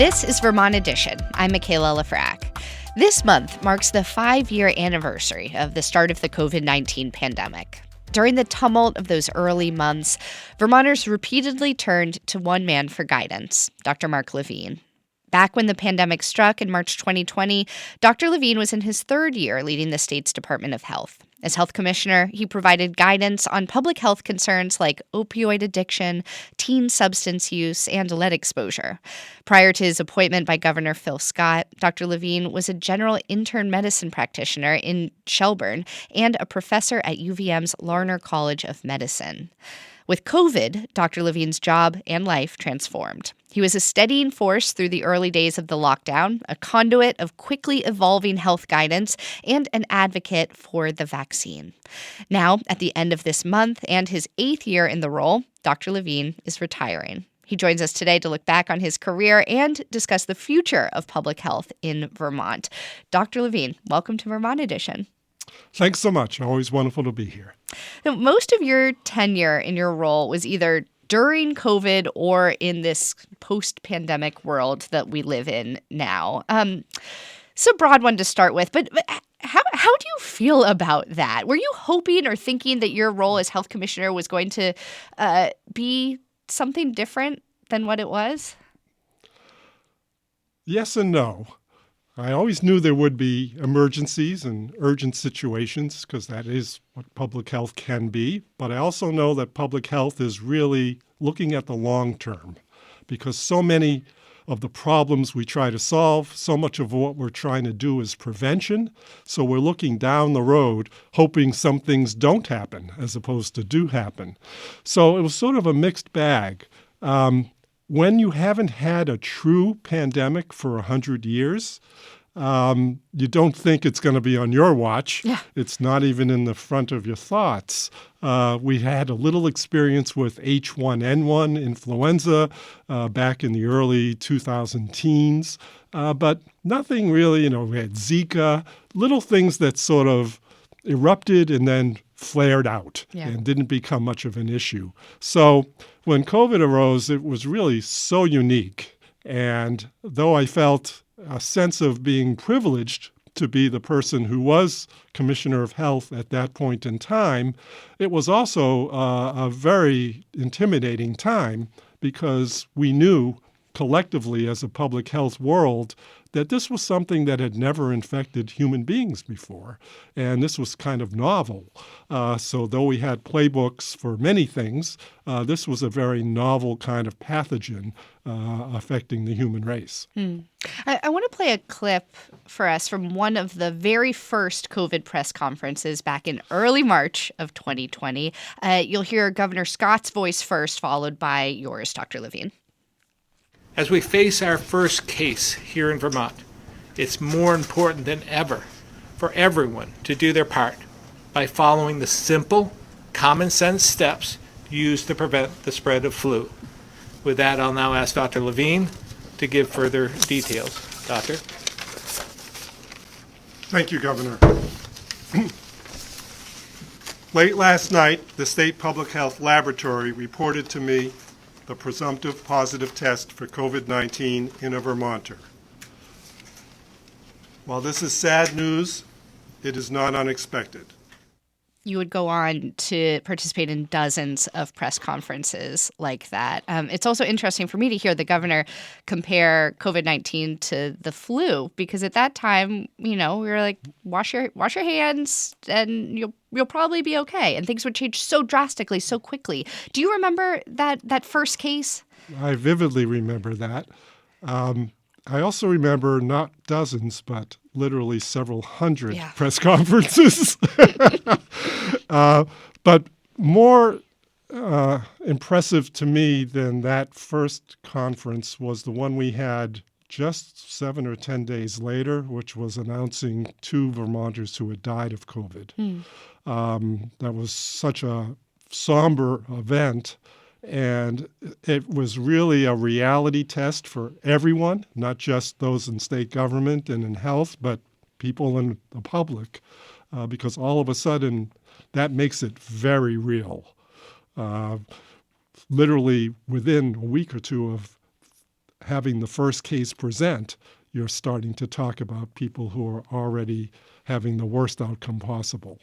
This is Vermont Edition. I'm Michaela Lafrac. This month marks the 5-year anniversary of the start of the COVID-19 pandemic. During the tumult of those early months, Vermonters repeatedly turned to one man for guidance, Dr. Mark Levine. Back when the pandemic struck in March 2020, Dr. Levine was in his third year leading the state's Department of Health. As health commissioner, he provided guidance on public health concerns like opioid addiction, teen substance use, and lead exposure. Prior to his appointment by Governor Phil Scott, Dr. Levine was a general intern medicine practitioner in Shelburne and a professor at UVM's Larner College of Medicine. With COVID, Dr. Levine's job and life transformed. He was a steadying force through the early days of the lockdown, a conduit of quickly evolving health guidance, and an advocate for the vaccine. Now, at the end of this month and his 8th year in the role, Dr. Levine is retiring. He joins us today to look back on his career and discuss the future of public health in Vermont. Dr. Levine, welcome to Vermont Edition. Thanks so much. Always wonderful to be here. Now, most of your tenure in your role was either during COVID or in this post-pandemic world that we live in now. It's a broad one to start with, but how do you feel about that? Were you hoping or thinking that your role as health commissioner was going to be something different than what it was? Yes and no. I always knew there would be emergencies and urgent situations because that is what public health can be. But I also know that public health is really looking at the long term because so many of the problems we try to solve, so much of what we're trying to do is prevention. So we're looking down the road, hoping some things don't happen as opposed to do happen. So it was sort of a mixed bag. When you haven't had a true pandemic for 100 years, you don't think it's going to be on your watch. Yeah. It's not even in the front of your thoughts. We had a little experience with H1N1 influenza back in the early 2000 teens, but nothing really, we had Zika, little things that sort of erupted and then flared out and didn't become much of an issue. So when COVID arose, it was really so unique. And though I felt a sense of being privileged to be the person who was Commissioner of Health at that point in time, it was also a very intimidating time because we knew collectively as a public health world that this was something that had never infected human beings before. And this was kind of novel. So though we had playbooks for many things, this was a very novel kind of pathogen affecting the human race. I want to play a clip for us from one of the very first COVID press conferences back in early March of 2020. You'll hear Governor Scott's voice first, followed by yours, Dr. Levine. As we face our first case here in Vermont, it's more important than ever for everyone to do their part by following the simple, common sense steps used to prevent the spread of flu. With that, I'll now ask Dr. Levine to give further details. Doctor? Thank you, Governor. Late last night, the State Public Health Laboratory reported to me the presumptive positive test for COVID-19 in a Vermonter. While this is sad news, it is not unexpected. You would go on to participate in dozens of press conferences like that. It's also interesting for me to hear the governor compare COVID-19 to the flu, because at that time, we were like, wash your hands and you'll probably be okay. And things would change so drastically, so quickly. Do you remember that first case? I vividly remember that. I also remember not dozens, but literally several hundred press conferences. But more impressive to me than that first conference was the one we had just 7 or 10 days later, which was announcing 2 Vermonters who had died of COVID. That was such a somber event. And it was really a reality test for everyone, not just those in state government and in health, but people in the public, because all of a sudden that makes it very real. Literally within a week or two of having the first case present, you're starting to talk about people who are already having the worst outcome possible.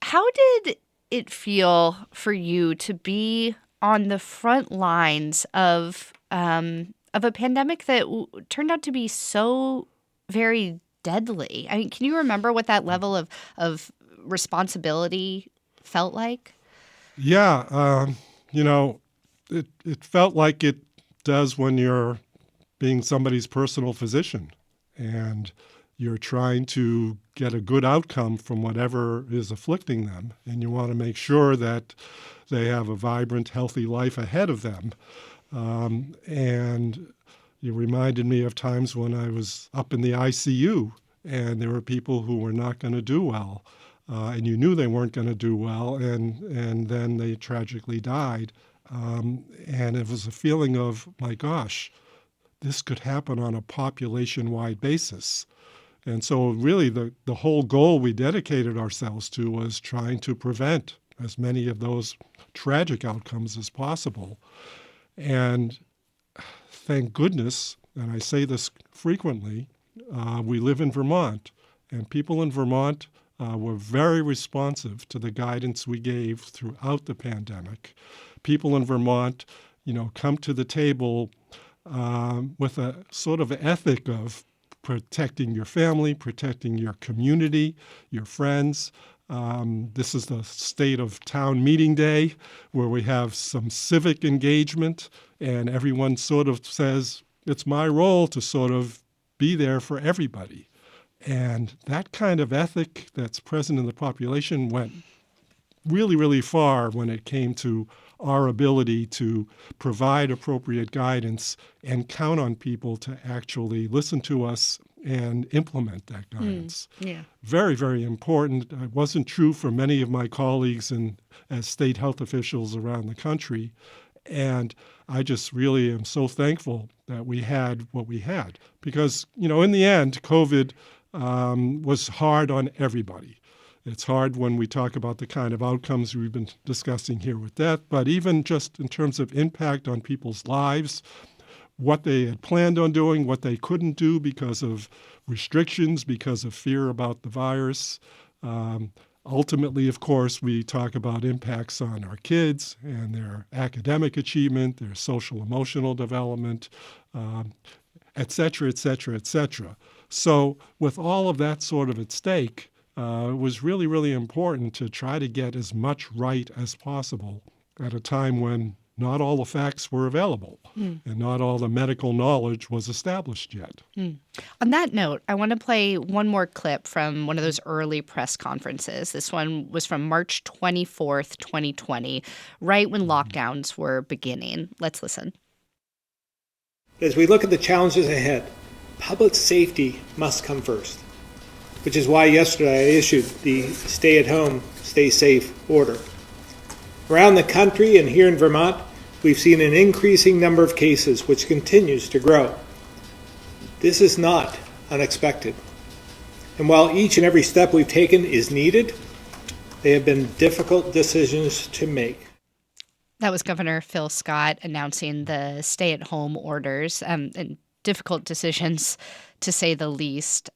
How did it feel for you to be on the front lines of a pandemic that turned out to be so very deadly? I mean, can you remember what that level of responsibility felt like? Yeah, it felt like it does when you're being somebody's personal physician and you're trying to get a good outcome from whatever is afflicting them, and you want to make sure that they have a vibrant, healthy life ahead of them. And you reminded me of times when I was up in the ICU and there were people who were not going to do well, and you knew they weren't going to do well, and then they tragically died. And it was a feeling of, my gosh, this could happen on a population-wide basis. And so really the whole goal we dedicated ourselves to was trying to prevent as many of those tragic outcomes as possible. And thank goodness, and I say this frequently, we live in Vermont, and people in Vermont were very responsive to the guidance we gave throughout the pandemic. People in Vermont, come to the table with a sort of ethic of protecting your family, protecting your community, your friends. This is the state of town meeting day where we have some civic engagement, and everyone sort of says, it's my role to sort of be there for everybody. And that kind of ethic that's present in the population went really, really far when it came to our ability to provide appropriate guidance and count on people to actually listen to us and implement that guidance. Yeah. Very, very important. It wasn't true for many of my colleagues as state health officials around the country. And I just really am so thankful that we had what we had. Because, in the end, COVID was hard on everybody. It's hard when we talk about the kind of outcomes we've been discussing here with death, but even just in terms of impact on people's lives, what they had planned on doing, what they couldn't do because of restrictions, because of fear about the virus. Ultimately, of course, we talk about impacts on our kids and their academic achievement, their social emotional development, et cetera, et cetera, et cetera. So with all of that sort of at stake, it was really, really important to try to get as much right as possible at a time when not all the facts were available and not all the medical knowledge was established yet. On that note, I want to play one more clip from one of those early press conferences. This one was from March 24th, 2020, right when lockdowns were beginning. Let's listen. As we look at the challenges ahead, public safety must come first, which is why yesterday I issued the Stay at Home, Stay Safe order. Around the country and here in Vermont, we've seen an increasing number of cases which continues to grow. This is not unexpected. And while each and every step we've taken is needed, they have been difficult decisions to make. That was Governor Phil Scott announcing the stay-at-home orders, and difficult decisions, to say the least.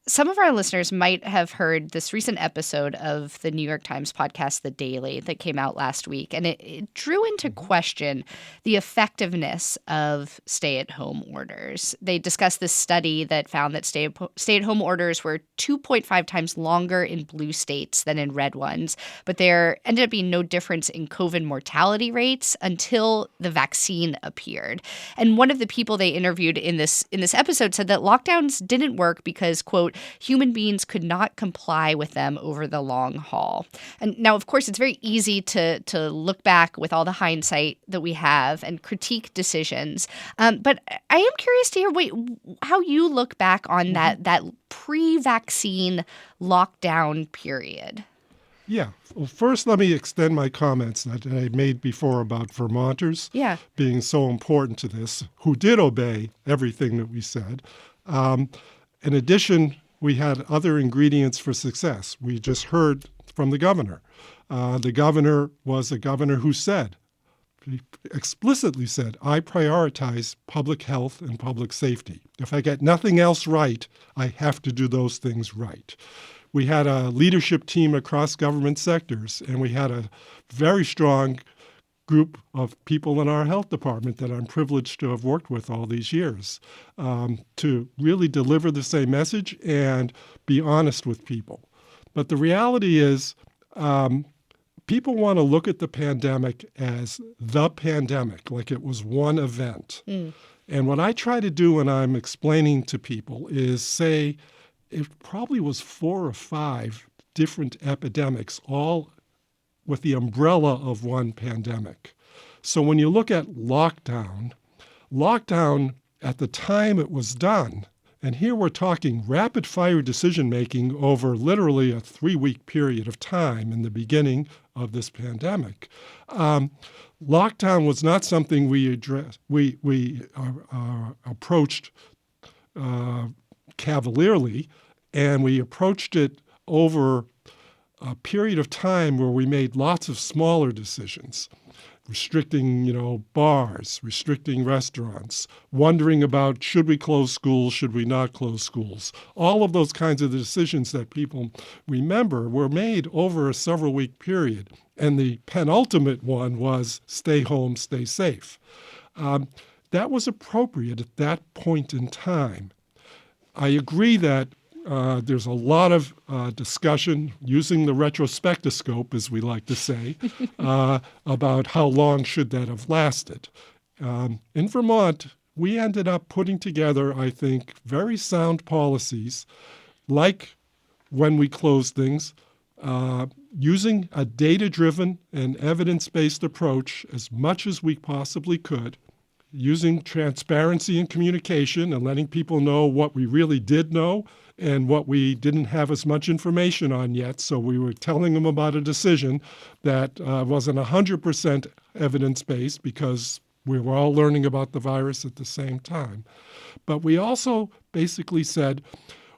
Some of our listeners might have heard this recent episode of the New York Times podcast, The Daily, that came out last week, and it drew into question the effectiveness of stay-at-home orders. They discussed this study that found that stay-at-home orders were 2.5 times longer in blue states than in red ones, but there ended up being no difference in COVID mortality rates until the vaccine appeared. And one of the people they interviewed in this episode said that lockdowns didn't work because, quote, human beings could not comply with them over the long haul. And now, of course, it's very easy to look back with all the hindsight that we have and critique decisions. But I am curious to hear how you look back on that pre-vaccine lockdown period. Yeah. Well, first, let me extend my comments that I made before about Vermonters being so important to this, who did obey everything that we said. In addition, we had other ingredients for success. We just heard from the governor. The governor was a governor who said, he explicitly said, I prioritize public health and public safety. If I get nothing else right, I have to do those things right. We had a leadership team across government sectors, and we had a very strong group of people in our health department that I'm privileged to have worked with all these years to really deliver the same message and be honest with people. But the reality is people want to look at the pandemic as the pandemic, like it was one event. And what I try to do when I'm explaining to people is say it probably was 4 or 5 different epidemics, all with the umbrella of one pandemic. So when you look at lockdown at the time it was done, and here we're talking rapid fire decision making over literally a 3-week period of time in the beginning of this pandemic. Lockdown was not something we approached cavalierly, and we approached it over a period of time where we made lots of smaller decisions, restricting, bars, restricting restaurants, wondering about should we close schools, should we not close schools. All of those kinds of decisions that people remember were made over a several-week period. And the penultimate one was stay home, stay safe. That was appropriate at that point in time. I agree that there's a lot of discussion using the retrospectoscope, as we like to say, about how long should that have lasted. In Vermont, we ended up putting together, I think, very sound policies, like when we closed things, using a data-driven and evidence-based approach as much as we possibly could, using transparency and communication and letting people know what we really did know and what we didn't have as much information on yet. So we were telling them about a decision that wasn't 100% evidence-based because we were all learning about the virus at the same time. But we also basically said,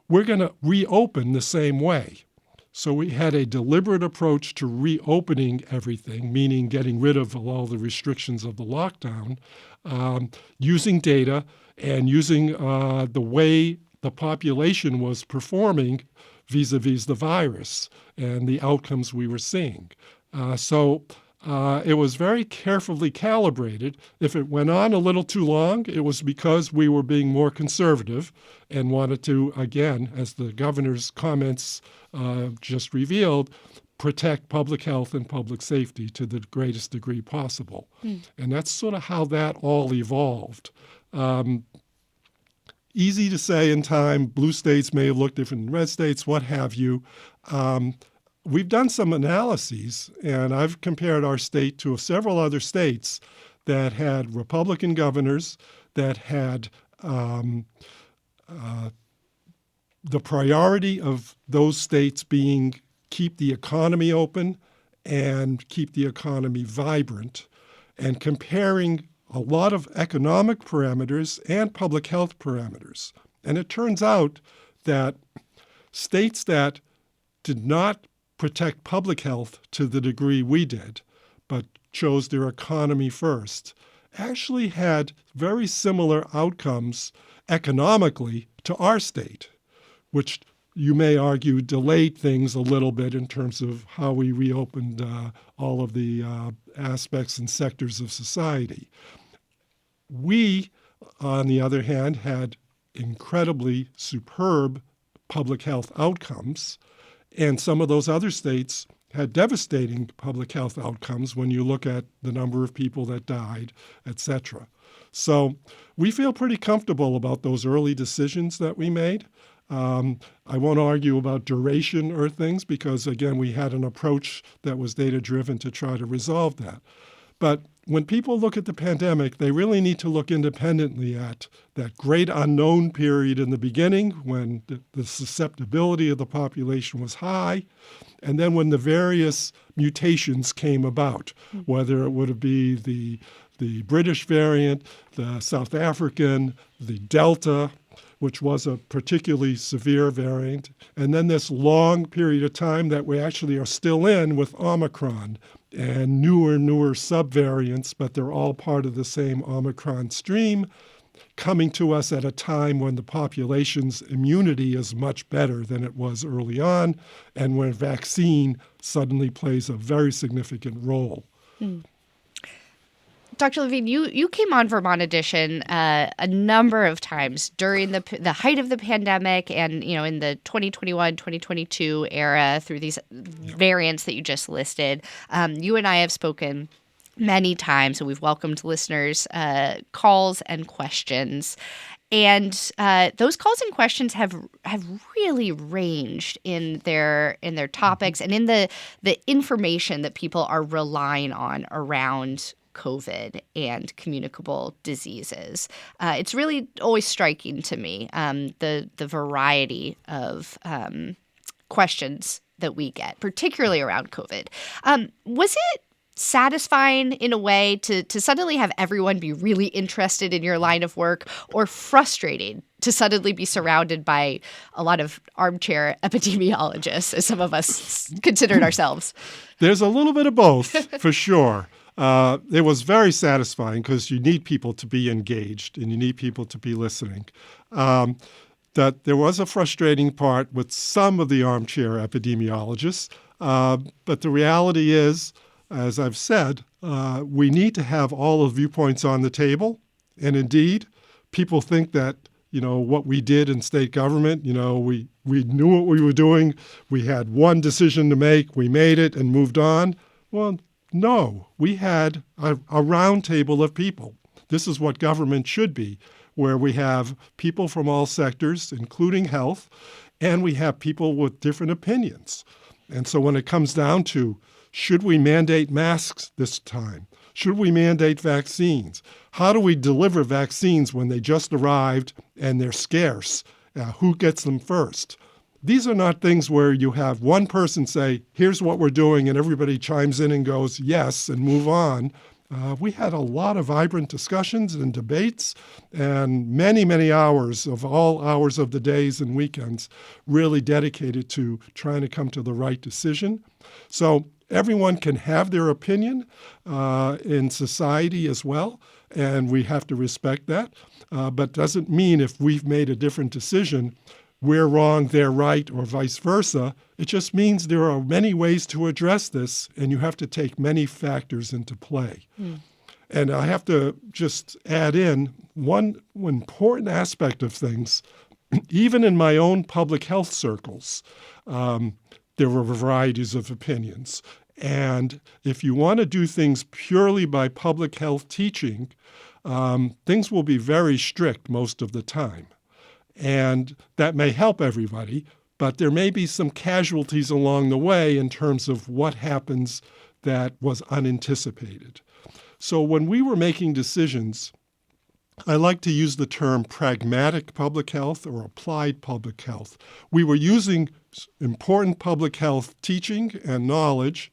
we're going to reopen the same way. So we had a deliberate approach to reopening everything, meaning getting rid of all the restrictions of the lockdown, using data and using the way the population was performing vis-a-vis the virus and the outcomes we were seeing. So it was very carefully calibrated. If it went on a little too long, it was because we were being more conservative and wanted to, again, as the governor's comments just revealed, protect public health and public safety to the greatest degree possible. And that's sort of how that all evolved. Easy to say in time, blue states may have looked different than red states, what have you. We've done some analyses, and I've compared our state to several other states that had Republican governors, that had the priority of those states being keep the economy open and keep the economy vibrant, and comparing a lot of economic parameters and public health parameters. And it turns out that states that did not protect public health to the degree we did, but chose their economy first, actually had very similar outcomes economically to our state, which you may argue delayed things a little bit in terms of how we reopened all of the aspects and sectors of society. We, on the other hand, had incredibly superb public health outcomes, and some of those other states had devastating public health outcomes when you look at the number of people that died, et cetera. So we feel pretty comfortable about those early decisions that we made. I won't argue about duration or things because, again, we had an approach that was data-driven to try to resolve that. But when people look at the pandemic, they really need to look independently at that great unknown period in the beginning when the susceptibility of the population was high, and then when the various mutations came about, whether it would be the British variant, the South African, the Delta, which was a particularly severe variant, and then this long period of time that we actually are still in with Omicron and newer subvariants, but they're all part of the same Omicron stream, coming to us at a time when the population's immunity is much better than it was early on, and when vaccine suddenly plays a very significant role. Dr. Levine, you came on Vermont Edition a number of times during the height of the pandemic and, in the 2021, 2022 era through these variants that you just listed. You and I have spoken many times, and we've welcomed listeners' calls and questions. And those calls and questions have really ranged in their topics and in the information that people are relying on around COVID and communicable diseases. It's really always striking to me, the variety of questions that we get, particularly around COVID. Was it satisfying in a way to suddenly have everyone be really interested in your line of work, or frustrating to suddenly be surrounded by a lot of armchair epidemiologists, as some of us considered ourselves? There's a little bit of both, for sure. It was very satisfying because you need people to be engaged and you need people to be listening. That there was a frustrating part with some of the armchair epidemiologists, but the reality is, as I've said, we need to have all of the viewpoints on the table. And indeed, people think that, what we did in state government, we knew what we were doing. We had one decision to make. We made it and moved on. Well, no, we had a round table of people. This is what government should be, where we have people from all sectors, including health, and we have people with different opinions. And so when it comes down to, should we mandate masks this time? Should we mandate vaccines? How do we deliver vaccines when they just arrived and they're scarce? Who gets them first? These are not things where you have one person say, here's what we're doing, and everybody chimes in and goes, yes, and move on. We had a lot of vibrant discussions and debates and many, many hours of all hours of the days and weekends really dedicated to trying to come to the right decision. So everyone can have their opinion in society as well, and we have to respect that. But doesn't mean if we've made a different decision, we're wrong, they're right, or vice versa. It just means there are many ways to address this, and you have to take many factors into play. And I have to just add in one important aspect of things. Even in my own public health circles, there were varieties of opinions. And if you want to do things purely by public health teaching, things will be very strict most of the time. And that may help everybody, but there may be some casualties along the way in terms of what happens that was unanticipated. So when we were making decisions, I like to use the term pragmatic public health or applied public health. We were using important public health teaching and knowledge,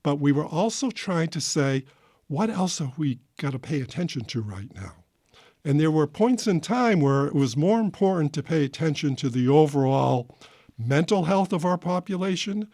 but we were also trying to say, what else have we got to pay attention to right now? And there were points in time where it was more important to pay attention to the overall mental health of our population,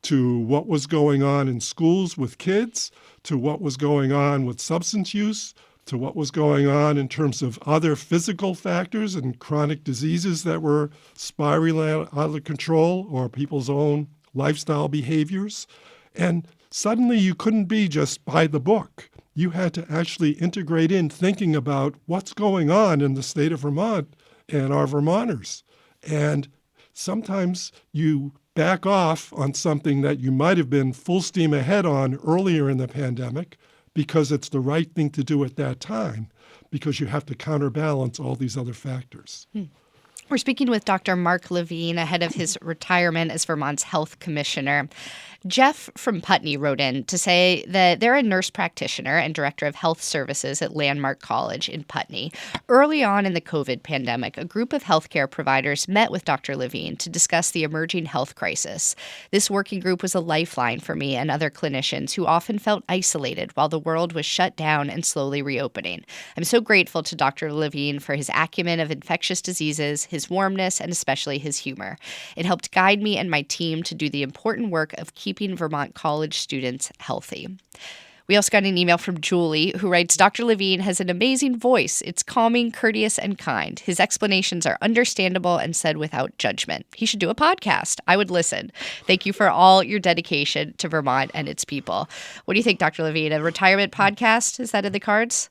to what was going on in schools with kids, to what was going on with substance use, to what was going on in terms of other physical factors and chronic diseases that were spiraling out of control, or people's own lifestyle behaviors. And suddenly you couldn't be just by the book. You had to actually integrate in thinking about what's going on in the state of Vermont and our Vermonters. And sometimes you back off on something that you might have been full steam ahead on earlier in the pandemic because it's the right thing to do at that time, because you have to counterbalance all these other factors. We're speaking with Dr. Mark Levine ahead of his retirement as Vermont's Health Commissioner. Jeff from Putney wrote in to say that they're a nurse practitioner and director of health services at Landmark College in Putney. Early on in the COVID pandemic, a group of healthcare providers met with Dr. Levine to discuss the emerging health crisis. This working group was a lifeline for me and other clinicians who often felt isolated while the world was shut down and slowly reopening. I'm so grateful to Dr. Levine for his acumen of infectious diseases, his warmness, and especially his humor. It helped guide me and my team to do the important work of keeping Vermont college students healthy. We also got an email from Julie, who writes, Dr. Levine has an amazing voice. It's calming, courteous, and kind. His explanations are understandable and said without judgment. He should do a podcast. I would listen. Thank you for all your dedication to Vermont and its people. What do you think, Dr. Levine? A retirement podcast? Is that in the cards?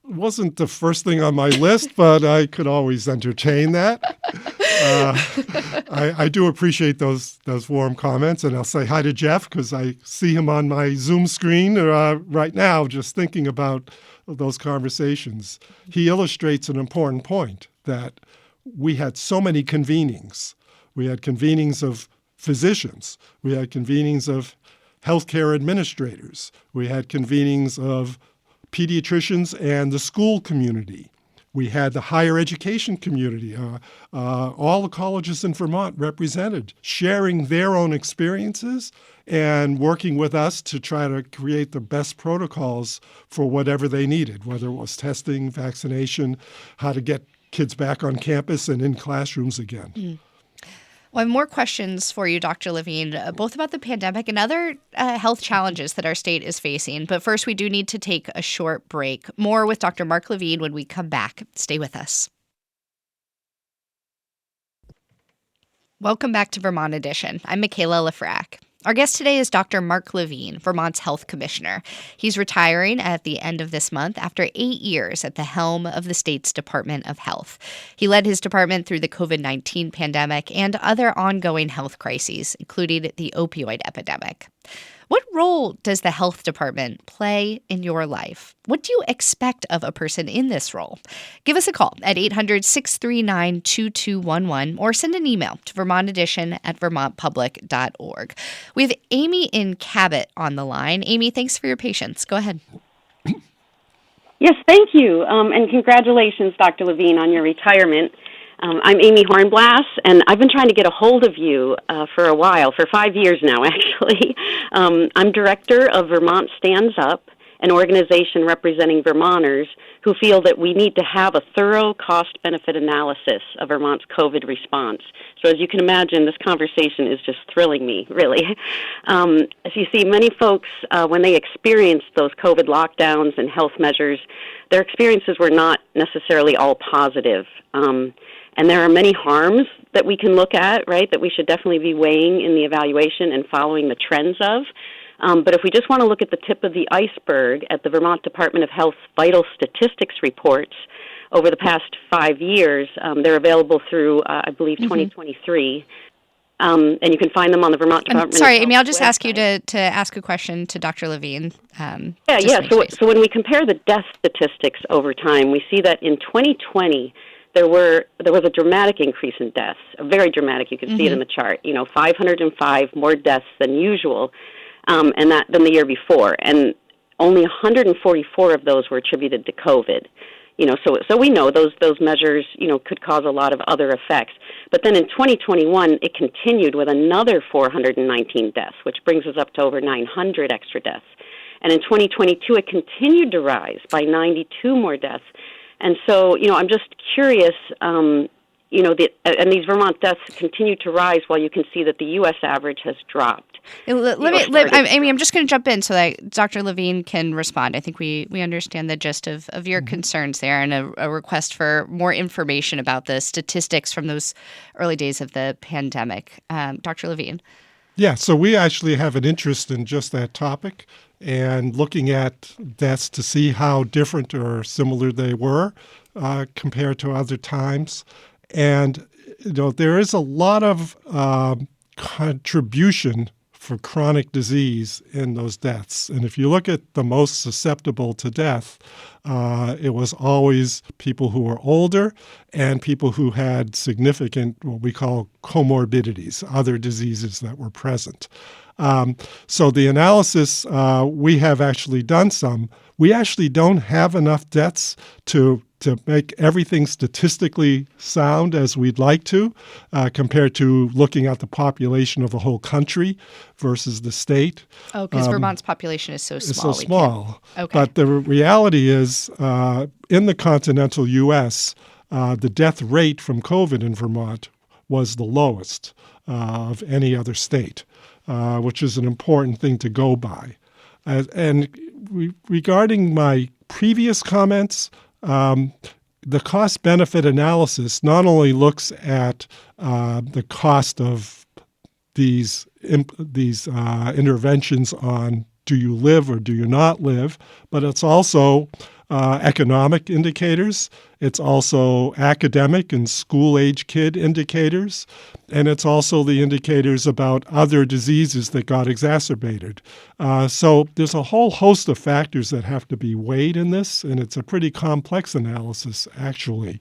Wasn't the first thing on my list, but I could always entertain that. I do appreciate those warm comments, and I'll say hi to Jeff because I see him on my Zoom screen right now just thinking about those conversations. He illustrates an important point that we had so many convenings. We had convenings of physicians. We had convenings of healthcare administrators. We had convenings of pediatricians and the school community. We had the higher education community, all the colleges in Vermont represented, sharing their own experiences and working with us to try to create the best protocols for whatever they needed, whether it was testing, vaccination, how to get kids back on campus and in classrooms again. Mm. Well, I have more questions for you, Dr. Levine, both about the pandemic and other health challenges that our state is facing. But first, we do need to take a short break. More with Dr. Mark Levine when we come back. Stay with us. Welcome back to Vermont Edition. I'm Michaela Lefrak. Our guest today is Dr. Mark Levine, Vermont's Health Commissioner. He's retiring at the end of this month after 8 years at the helm of the state's Department of Health. He led his department through the COVID-19 pandemic and other ongoing health crises, including the opioid epidemic. What role does the health department play in your life? What do you expect of a person in this role? Give us a call at 800-639-2211 or send an email to vermontedition@vermontpublic.org. We have Amy in Cabot on the line. Amy, thanks for your patience. Go ahead. Yes, thank you. And congratulations, Dr. Levine, on your retirement. I'm Amy Hornblass, and I've been trying to get a hold of you for a while, for 5 years now, actually. I'm director of Vermont Stands Up, an organization representing Vermonters who feel that we need to have a thorough cost-benefit analysis of Vermont's COVID response. So as you can imagine, this conversation is just thrilling me, really. As you see, many folks, when they experienced those COVID lockdowns and health measures, their experiences were not necessarily all positive. And there are many harms that we can look at, right, that we should definitely be weighing in the evaluation and following the trends of. But if we just want to look at the tip of the iceberg at the Vermont Department of Health Vital Statistics reports over the past 5 years, they're available through, I believe, 2023. And you can find them on the Vermont Department of Health Amy, I'll just website. ask you to ask a question to Dr. Levine. So when we compare the death statistics over time, we see that in 2020, there was a dramatic increase in deaths, very dramatic. You can see it in the chart. 505 more deaths than usual, than the year before, and only 144 of those were attributed to COVID. So we know those measures, could cause a lot of other effects. But then in 2021, it continued with another 419 deaths, which brings us up to over 900 extra deaths. And in 2022, it continued to rise by 92 more deaths. And so, I'm just curious, and these Vermont deaths continue to rise while you can see that the U.S. average has dropped. Amy, I'm just going to jump in so that Dr. Levine can respond. I think we understand the gist of your concerns there and a request for more information about the statistics from those early days of the pandemic. Dr. Levine. Yeah, so we actually have an interest in just that topic and looking at deaths to see how different or similar they were compared to other times. And, there is a lot of contribution for chronic disease in those deaths. And if you look at the most susceptible to death, it was always people who were older and people who had significant, what we call comorbidities, other diseases that were present. So the analysis, we have actually done some. We actually don't have enough deaths to make everything statistically sound as we'd like to, compared to looking at the population of the whole country versus the state. Oh, because Vermont's population is so small. It's so small. Okay. But the reality is, in the continental U.S., the death rate from COVID in Vermont was the lowest of any other state, which is an important thing to go by. Regarding my previous comments, the cost-benefit analysis not only looks at the cost of these interventions on do you live or do you not live, but it's also economic indicators. It's also academic and school-age kid indicators. And it's also the indicators about other diseases that got exacerbated. So there's a whole host of factors that have to be weighed in this, and it's a pretty complex analysis, actually.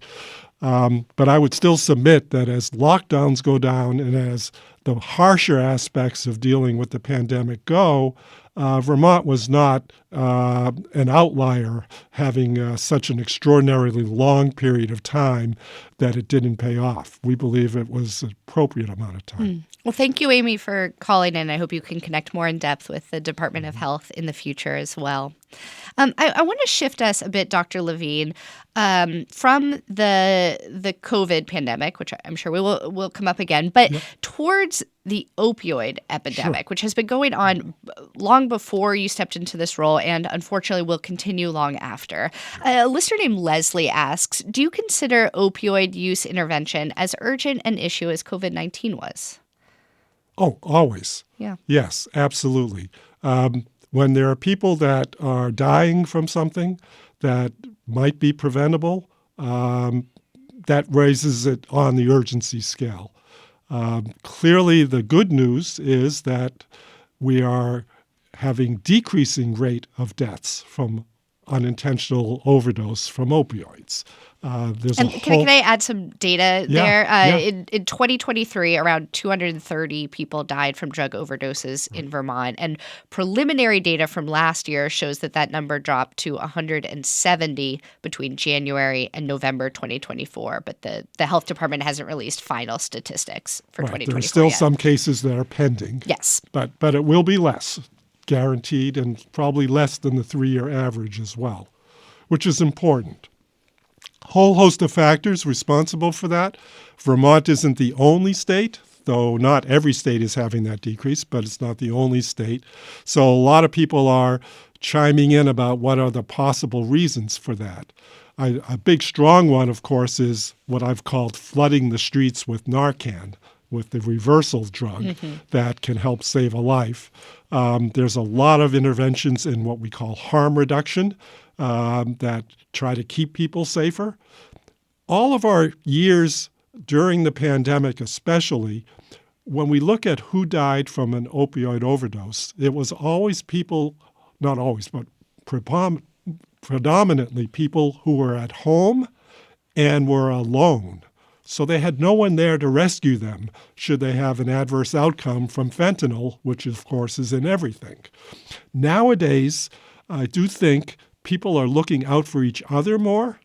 But I would still submit that as lockdowns go down and as the harsher aspects of dealing with the pandemic go, Vermont was not an outlier, having such an extraordinarily long period of time that it didn't pay off. We believe it was an appropriate amount of time. Well, thank you, Amy, for calling in. I hope you can connect more in depth with the Department of Health in the future as well. I want to shift us a bit, Dr. Levine, from the COVID pandemic, which I'm sure will come up again, but towards the opioid epidemic, which has been going on long before you stepped into this role and unfortunately will continue long after. A listener named Leslie asks, do you consider opioid use intervention as urgent an issue as COVID-19 was? Oh, always. Yeah. Yes, absolutely. When there are people that are dying from something that might be preventable, that raises it on the urgency scale. Clearly, the good news is that we are having decreasing rate of deaths from unintentional overdose from opioids. Can I add some data there? In 2023, around 230 people died from drug overdoses in Vermont. And preliminary data from last year shows that number dropped to 170 between January and November 2024. But the health department hasn't released final statistics for 2024 There are still yet. some cases that are pending. Yes. But it will be less, guaranteed, and probably less than the 3-year average as well, which is important. Whole host of factors responsible for that. Vermont isn't the only state, though not every state is having that decrease, but it's not the only state. So a lot of people are chiming in about what are the possible reasons for that. A big, strong one, of course, is what I've called flooding the streets with Narcan, with the reversal drug that can help save a life. There's a lot of interventions in what we call harm reduction that try to keep people safer. All of our years during the pandemic especially, when we look at who died from an opioid overdose, it was always people, not always, but predominantly people who were at home and were alone. So they had no one there to rescue them should they have an adverse outcome from fentanyl, which of course is in everything. Nowadays, I do think people are looking out for each other more.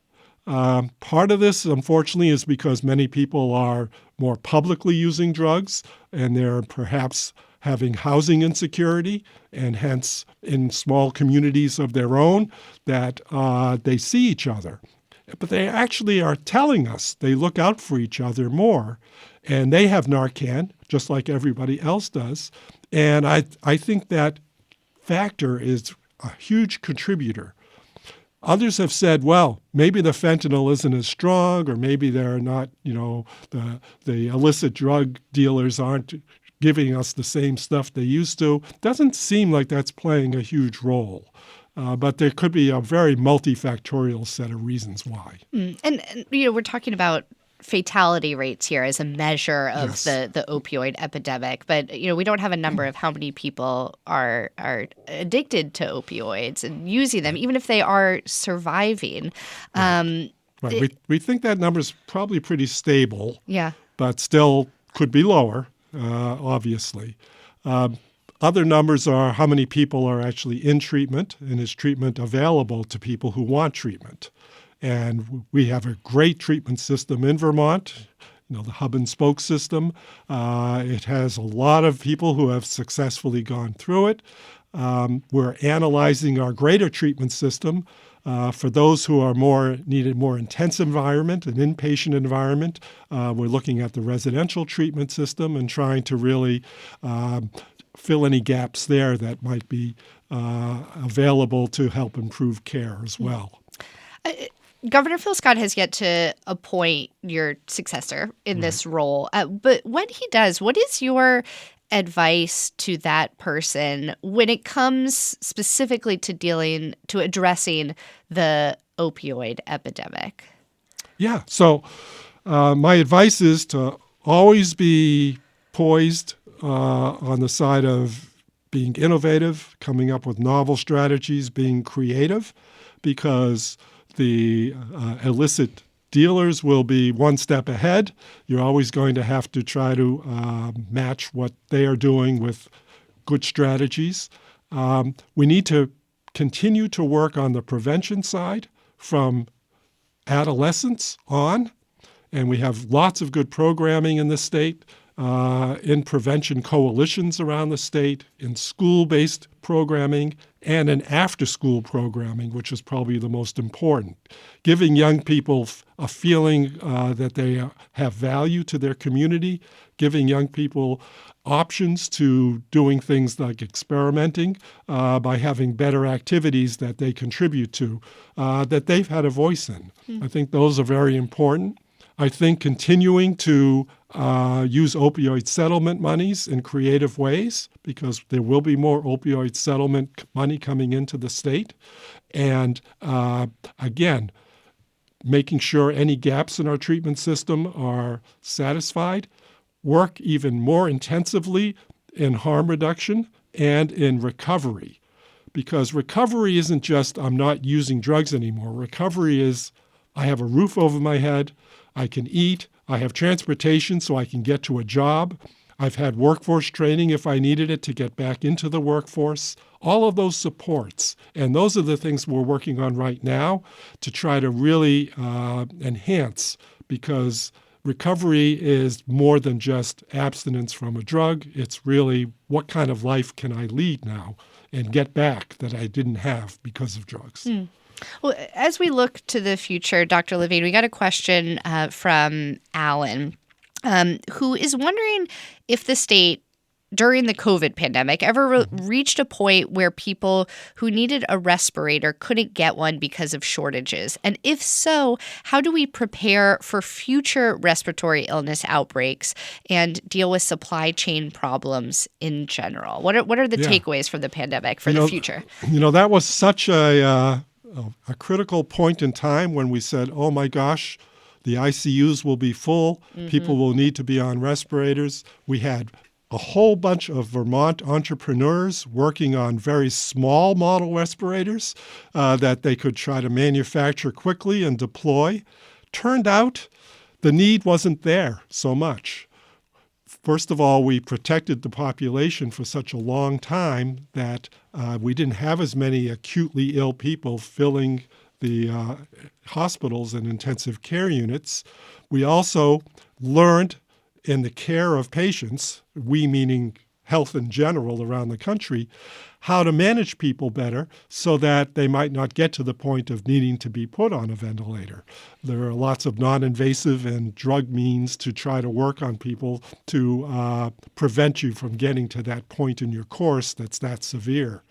Part of this, unfortunately, is because many people are more publicly using drugs and they're perhaps having housing insecurity and hence in small communities of their own that they see each other. But they actually are telling us they look out for each other more. And they have Narcan, just like everybody else does. And I think that factor is a huge contributor. Others have said, well, maybe the fentanyl isn't as strong, or maybe they're not, the illicit drug dealers aren't giving us the same stuff they used to. Doesn't seem like that's playing a huge role. But there could be a very multifactorial set of reasons why. And we're talking about fatality rates here as a measure of Yes. the opioid epidemic, but we don't have a number of how many people are addicted to opioids and using them, even if they are surviving. Right. We think that number is probably pretty stable, Yeah. but still could be lower, obviously. Other numbers are how many people are actually in treatment, and is treatment available to people who want treatment. And we have a great treatment system in Vermont, the hub and spoke system. It has a lot of people who have successfully gone through it. We're analyzing our greater treatment system for those who are needed more intense environment, an inpatient environment. We're looking at the residential treatment system and trying to really fill any gaps there that might be available to help improve care as well. Governor Phil Scott has yet to appoint your successor in this role. But when he does, what is your advice to that person when it comes specifically to addressing the opioid epidemic? Yeah. So my advice is to always be poised on the side of being innovative, coming up with novel strategies, being creative, because the illicit dealers will be one step ahead. You're always going to have to try to match what they are doing with good strategies. We need to continue to work on the prevention side from adolescence on, and we have lots of good programming in the state, in prevention coalitions around the state, in school-based programming, and in after-school programming, which is probably the most important. Giving young people a feeling that they have value to their community, giving young people options to doing things like experimenting by having better activities that they contribute to, that they've had a voice in. I think those are very important. I think continuing to use opioid settlement monies in creative ways, because there will be more opioid settlement money coming into the state. And again, making sure any gaps in our treatment system are satisfied. Work even more intensively in harm reduction and in recovery. Because recovery isn't just, I'm not using drugs anymore. Recovery is, I have a roof over my head, I can eat, I have transportation so I can get to a job. I've had workforce training if I needed it to get back into the workforce. All of those supports. And those are the things we're working on right now to try to really enhance, because recovery is more than just abstinence from a drug. It's really, what kind of life can I lead now and get back that I didn't have because of drugs. Well, as we look to the future, Dr. Levine, we got a question from Alan, who is wondering if the state, during the COVID pandemic, ever reached a point where people who needed a respirator couldn't get one because of shortages. And if so, how do we prepare for future respiratory illness outbreaks and deal with supply chain problems in general? What are the takeaways from the pandemic for the future? That was such a critical point in time when we said, oh my gosh, the ICUs will be full. People will need to be on respirators. We had a whole bunch of Vermont entrepreneurs working on very small model respirators that they could try to manufacture quickly and deploy. Turned out the need wasn't there so much. First of all, we protected the population for such a long time that we didn't have as many acutely ill people filling the hospitals and intensive care units. We also learned in the care of patients, we meaning health in general around the country, how to manage people better so that they might not get to the point of needing to be put on a ventilator. There are lots of non-invasive and drug means to try to work on people to prevent you from getting to that point in your course that's that severe.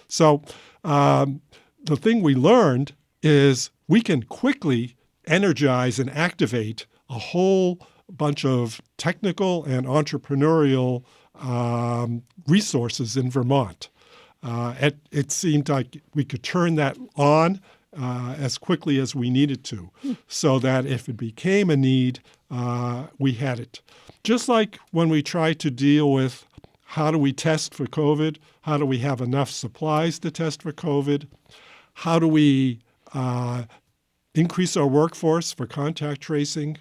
So the thing we learned is we can quickly energize and activate a whole bunch of technical and entrepreneurial resources in Vermont. It seemed like we could turn that on as quickly as we needed to, so that if it became a need, we had it. Just like when we tried to deal with how do we test for COVID, how do we have enough supplies to test for COVID, how do we increase our workforce for contact tracing,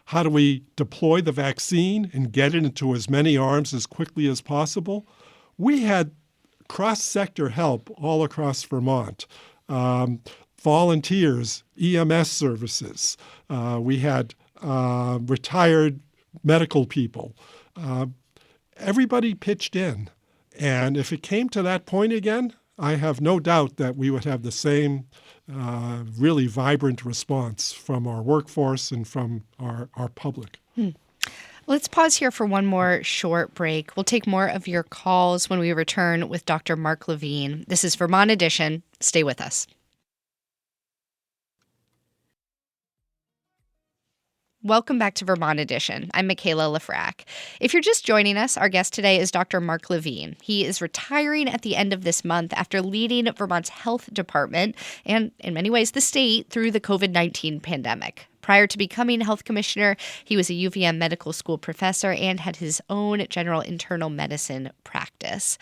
how do we deploy the vaccine and get it into as many arms as quickly as possible. We had cross-sector help all across Vermont. Volunteers, EMS services. We had retired medical people. Everybody pitched in. And if it came to that point again, I have no doubt that we would have the same really vibrant response from our workforce and from our public. Let's pause here for one more short break. We'll take more of your calls when we return with Dr. Mark Levine. This is Vermont Edition. Stay with us. Welcome back to Vermont Edition. I'm Michaela Lefrak. If you're just joining us, our guest today is Dr. Mark Levine. He is retiring at the end of this month after leading Vermont's health department and, in many ways, the state through the COVID-19 pandemic. Prior to becoming health commissioner, he was a UVM medical school professor and had his own general internal medicine practice.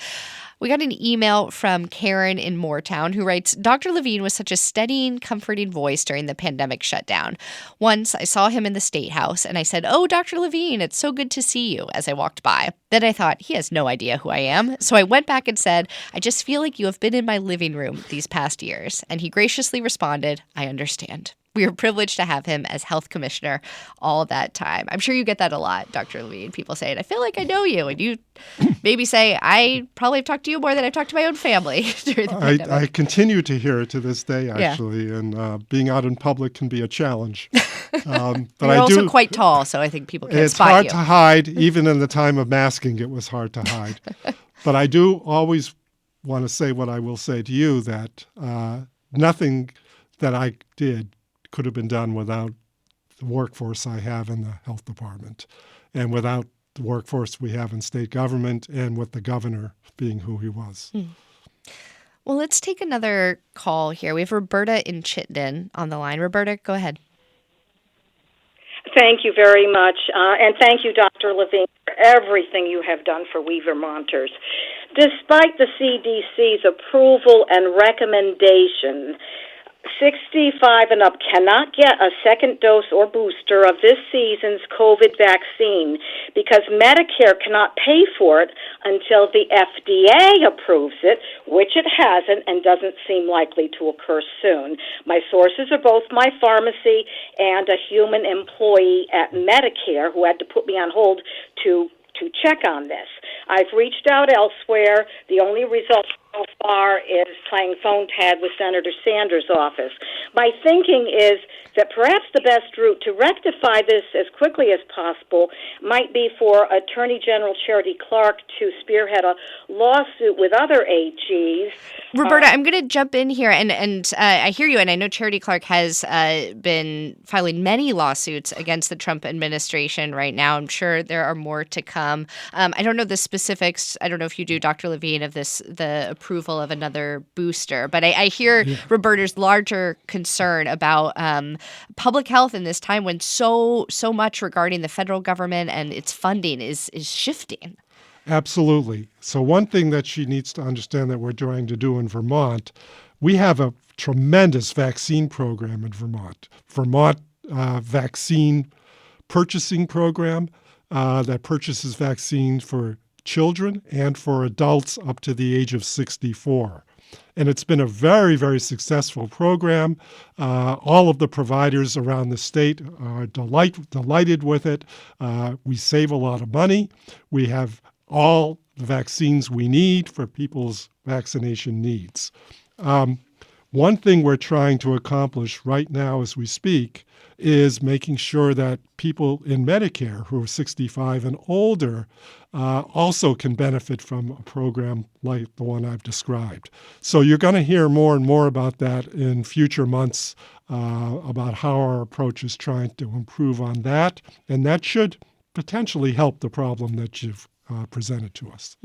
We got an email from Karen in Moortown who writes, Dr. Levine was such a steadying, comforting voice during the pandemic shutdown. Once I saw him in the State House and I said, "Oh, Dr. Levine, it's so good to see you," as I walked by. Then I thought, he has no idea who I am. So I went back and said, "I just feel like you have been in my living room these past years." And he graciously responded, "I understand." We were privileged to have him as health commissioner all that time. I'm sure you get that a lot, Dr. Levine. People saying, "I feel like I know you." And you maybe say, "I probably have talked to you more than I've talked to my own family." During the pandemic. I continue to hear it to this day, actually. Yeah. And being out in public can be a challenge. But you're also quite tall, so I think people can't spot you. It's hard to hide. Even in the time of masking, it was hard to hide. But I do always want to say what I will say to you, that nothing that I did could have been done without the workforce I have in the health department and without the workforce we have in state government and with the governor being who he was. Well, let's take another call here. We have Roberta in Chittenden on the line. Roberta, go ahead. Thank you very much. And thank you, Dr. Levine, for everything you have done for we Vermonters. Despite the CDC's approval and recommendation, 65 and up cannot get a second dose or booster of this season's COVID vaccine because Medicare cannot pay for it until the FDA approves it, which it hasn't and doesn't seem likely to occur soon. My sources are both my pharmacy and a human employee at Medicare who had to put me on hold to check on this. I've reached out elsewhere. The only result so far is playing phone tag with Senator Sanders' office. My thinking is that perhaps the best route to rectify this as quickly as possible might be for Attorney General Charity Clark to spearhead a lawsuit with other AGs. Roberta, I'm going to jump in here, and I hear you, and I know Charity Clark has been filing many lawsuits against the Trump administration right now. I'm sure there are more to come. I don't know the specifics. I don't know if you do, Dr. Levine, of the approval of another booster, but I hear Roberta's larger concern about public health in this time when so much regarding the federal government and its funding is shifting. Absolutely. So one thing that she needs to understand that we're trying to do in Vermont, we have a tremendous vaccine program in Vermont. Vermont vaccine purchasing program that purchases vaccines for children and for adults up to the age of 64. And it's been a very, very successful program. All of the providers around the state are delighted with it. We save a lot of money. We have all the vaccines we need for people's vaccination needs. One thing we're trying to accomplish right now as we speak is making sure that people in Medicare who are 65 and older also can benefit from a program like the one I've described. So you're going to hear more and more about that in future months, about how our approach is trying to improve on that. And that should potentially help the problem that you've presented to us.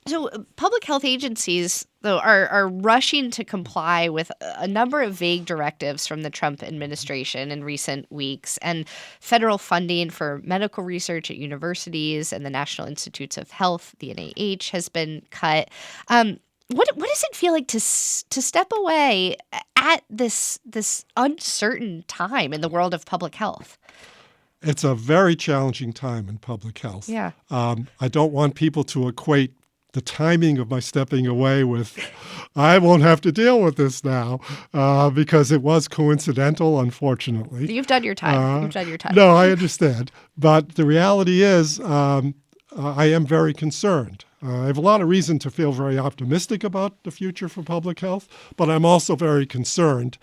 So public health agencies, though, are rushing to comply with a number of vague directives from the Trump administration in recent weeks, and federal funding for medical research at universities and the National Institutes of Health, the NIH, has been cut. What does it feel like to step away at this uncertain time in the world of public health? It's a very challenging time in public health. Yeah. I don't want people to equate the timing of my stepping away with, I won't have to deal with this now, because it was coincidental, unfortunately. You've done your time. You've done your time. No, I understand. But the reality is, I am very concerned. I have a lot of reason to feel very optimistic about the future for public health, but I'm also very concerned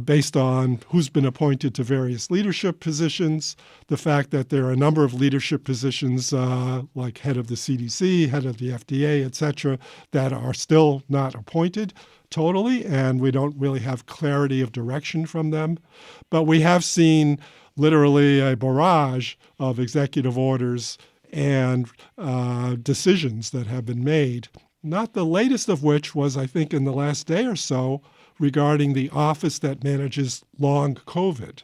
based on who's been appointed to various leadership positions, the fact that there are a number of leadership positions like head of the CDC, head of the FDA, et cetera, that are still not appointed totally, and we don't really have clarity of direction from them. But we have seen literally a barrage of executive orders and decisions that have been made, not the latest of which was, I think, in the last day or so regarding the office that manages long COVID.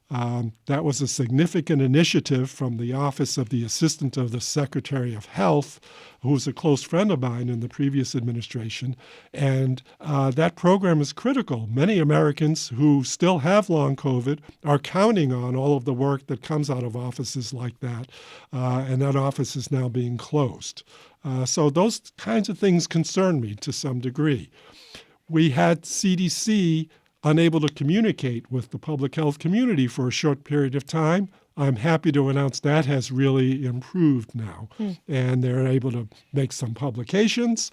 That was a significant initiative from the office of the Assistant of the Secretary of Health, who was a close friend of mine in the previous administration. And that program is critical. Many Americans who still have long COVID are counting on all of the work that comes out of offices like that. And that office is now being closed. So those kinds of things concern me to some degree. We had CDC unable to communicate with the public health community for a short period of time. I'm happy to announce that has really improved now, and they're able to make some publications.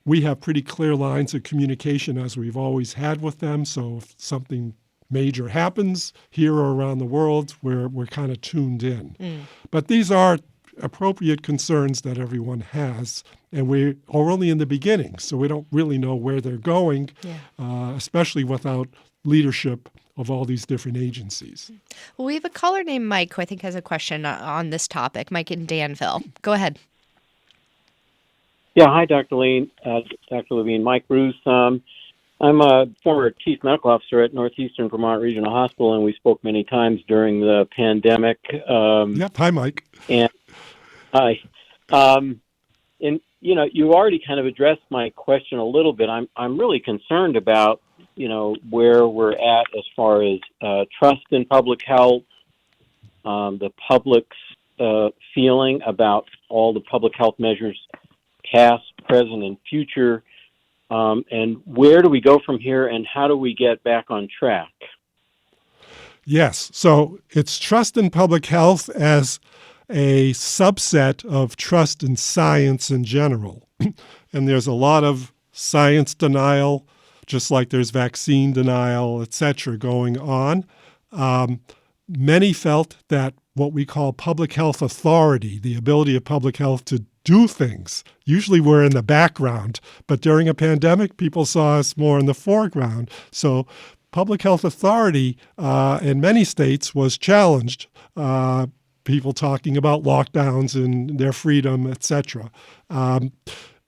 We have pretty clear lines of communication, as we've always had with them, so if something major happens here or around the world, we're kind of tuned in. But these are appropriate concerns that everyone has, and we are only in the beginning, so we don't really know where they're going, especially without leadership of all these different agencies. Well, we have a caller named Mike who I think has a question on this topic. Mike in Danville. Go ahead. Yeah, hi, Dr. Levine. Mike Bruce. I'm a former chief medical officer at Northeastern Vermont Regional Hospital, and we spoke many times during the pandemic. Hi, Mike. And hi. And you already kind of addressed my question a little bit. I'm really concerned about where we're at as far as trust in public health, the public's feeling about all the public health measures, past, present, and future, and where do we go from here, and how do we get back on track? Yes, so it's trust in public health as a subset of trust in science in general. And there's a lot of science denial, just like there's vaccine denial, et cetera, going on. Many felt that what we call public health authority, the ability of public health to do things, usually we're in the background, but during a pandemic, people saw us more in the foreground. So public health authority in many states was challenged. People talking about lockdowns and their freedom, et cetera.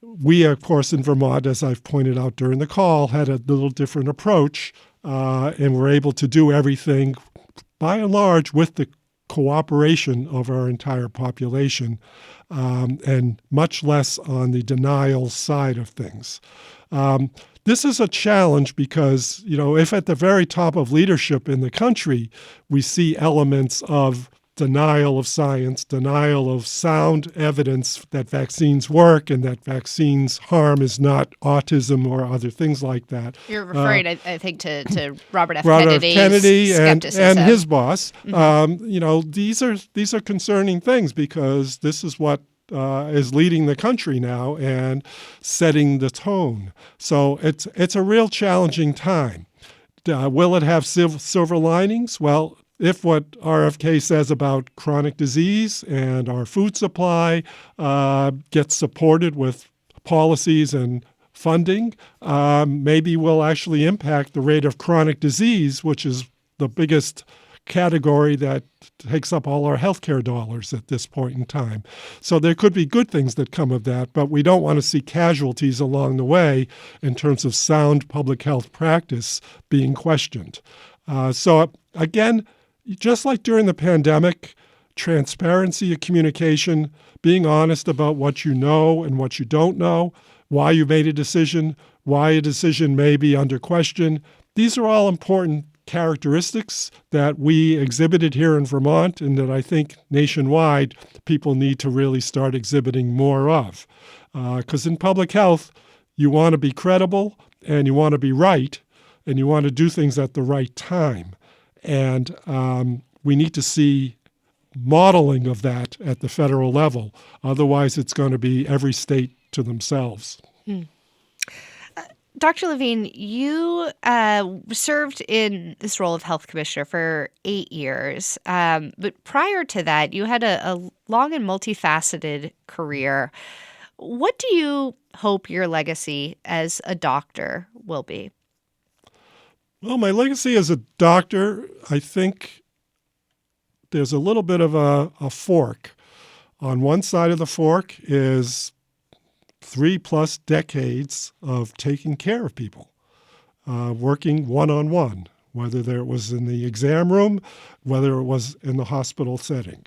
We, of course, in Vermont, as I've pointed out during the call, had a little different approach, and were able to do everything, by and large, with the cooperation of our entire population, and much less on the denial side of things. This is a challenge because, if at the very top of leadership in the country, we see elements of denial of science, denial of sound evidence that vaccines work and that vaccines harm is not autism or other things like that. You're referring, I think, to Robert F. Kennedy and his boss. Mm-hmm. These are concerning things because this is what is leading the country now and setting the tone. So it's a real challenging time. Will it have silver linings? Well, if what RFK says about chronic disease and our food supply gets supported with policies and funding, maybe will actually impact the rate of chronic disease, which is the biggest category that takes up all our healthcare dollars at this point in time. So there could be good things that come of that, but we don't want to see casualties along the way in terms of sound public health practice being questioned. So again, just like during the pandemic, transparency of communication, being honest about what you know and what you don't know, why you made a decision, why a decision may be under question. These are all important characteristics that we exhibited here in Vermont and that I think nationwide people need to really start exhibiting more of. Because in public health, you want to be credible and you want to be right and you want to do things at the right time. And we need to see modeling of that at the federal level. Otherwise, it's going to be every state to themselves. Dr. Levine, you served in this role of health commissioner for 8 years. But prior to that, you had a long and multifaceted career. What do you hope your legacy as a doctor will be? Well, my legacy as a doctor, I think there's a little bit of a fork. On one side of the fork is 3+ decades of taking care of people, working one-on-one, whether it was in the exam room, whether it was in the hospital setting,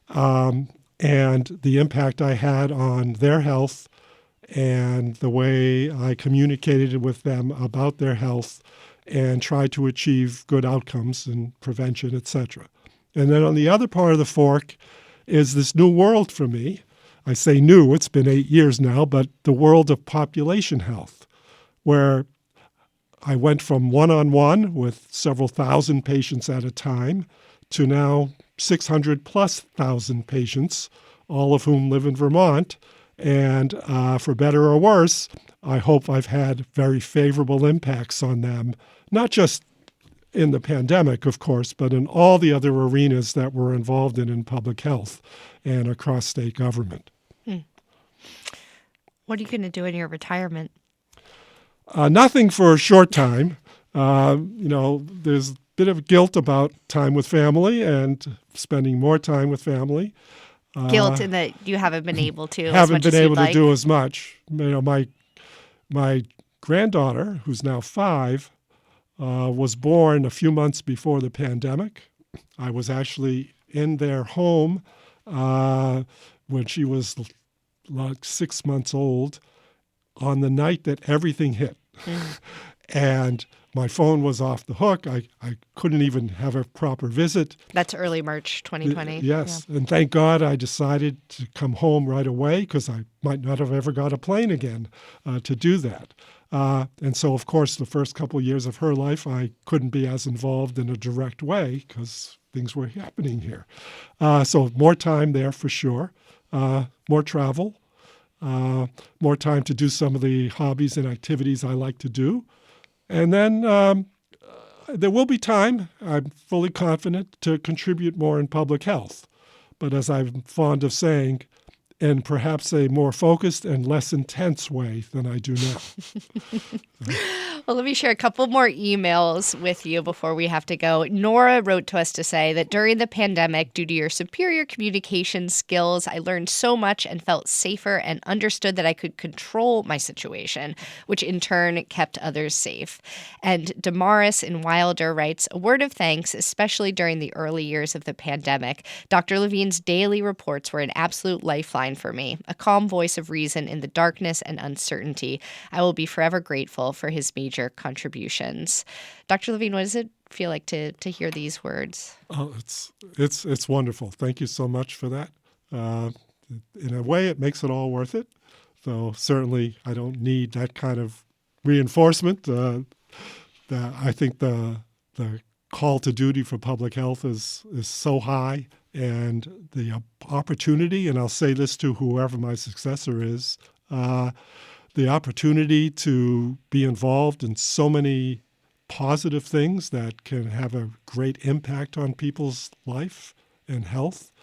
and the impact I had on their health and the way I communicated with them about their health and tried to achieve good outcomes and prevention, etc. And then on the other part of the fork is this new world for me. I say new, it's been 8 years now, but the world of population health, where I went from one-on-one with several thousand patients at a time to now 600+ patients, all of whom live in Vermont. And for better or worse, I hope I've had very favorable impacts on them, not just in the pandemic, of course, but in all the other arenas that we're involved in public health and across state government. What are you going to do in your retirement? Nothing for a short time. There's a bit of guilt about time with family and spending more time with family. Guilt in that you haven't been able to haven't been able to do as much. My granddaughter, who's now 5, was born a few months before the pandemic. I was actually in their home when she was like 6 months old on the night that everything hit. And my phone was off the hook. I couldn't even have a proper visit. That's early March 2020. Yes. Yeah. And thank God I decided to come home right away because I might not have ever got a plane again to do that. And so, of course, the first couple of years of her life, I couldn't be as involved in a direct way because things were happening here. So more time there for sure, more travel, more time to do some of the hobbies and activities I like to do. And then there will be time, I'm fully confident, to contribute more in public health. But as I'm fond of saying, in perhaps a more focused and less intense way than I do now. Well, let me share a couple more emails with you before we have to go. Nora wrote to us to say that during the pandemic, due to your superior communication skills, I learned so much and felt safer and understood that I could control my situation, which in turn kept others safe. And Damaris in Wilder writes, a word of thanks, especially during the early years of the pandemic. Dr. Levine's daily reports were an absolute lifeline for me, a calm voice of reason in the darkness and uncertainty. I will be forever grateful for his major contributions. Dr. Levine, what does it feel like to hear these words? Oh, it's wonderful. Thank you so much for that. In a way, it makes it all worth it. So certainly, I don't need that kind of reinforcement. I think the call to duty for public health is so high. And the opportunity, and I'll say this to whoever my successor is, the opportunity to be involved in so many positive things that can have a great impact on people's life and health,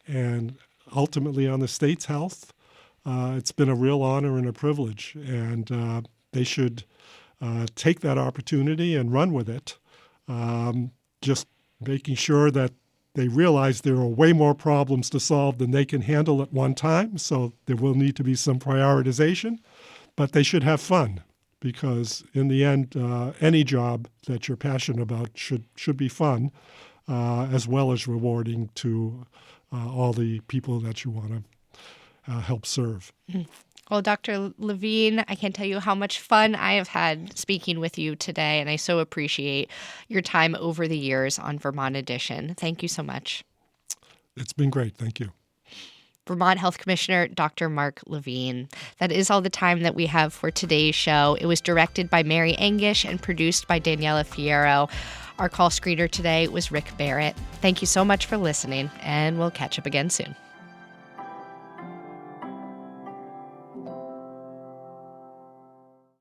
and ultimately on the state's health. It's been a real honor and a privilege, and they should take that opportunity and run with it. Just making sure that they realize there are way more problems to solve than they can handle at one time, so there will need to be some prioritization, but they should have fun because in the end, any job that you're passionate about should be fun as well as rewarding to all the people that you want to help serve. Well, Dr. Levine, I can't tell you how much fun I have had speaking with you today, and I so appreciate your time over the years on Vermont Edition. Thank you so much. It's been great. Thank you. Vermont Health Commissioner Dr. Mark Levine. That is all the time that we have for today's show. It was directed by Mary Angish and produced by Daniela Fierro. Our call screener today was Rick Barrett. Thank you so much for listening, and we'll catch up again soon.